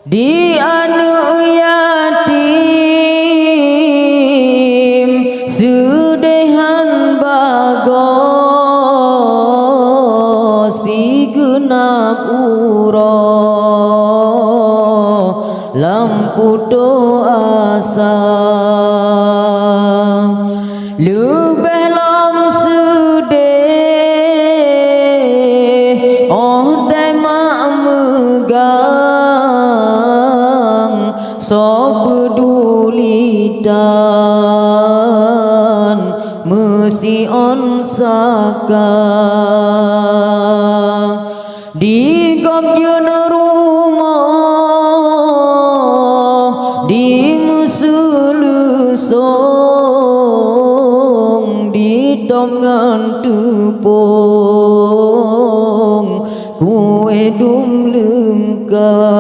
di anu yatim sudehan bago si genap uro lampu doa sang lubeh lam sedih oh tema megang so peduli dan mesti on saka di gomjeun rumah di musulusong di tongan tepung kue dum lengkap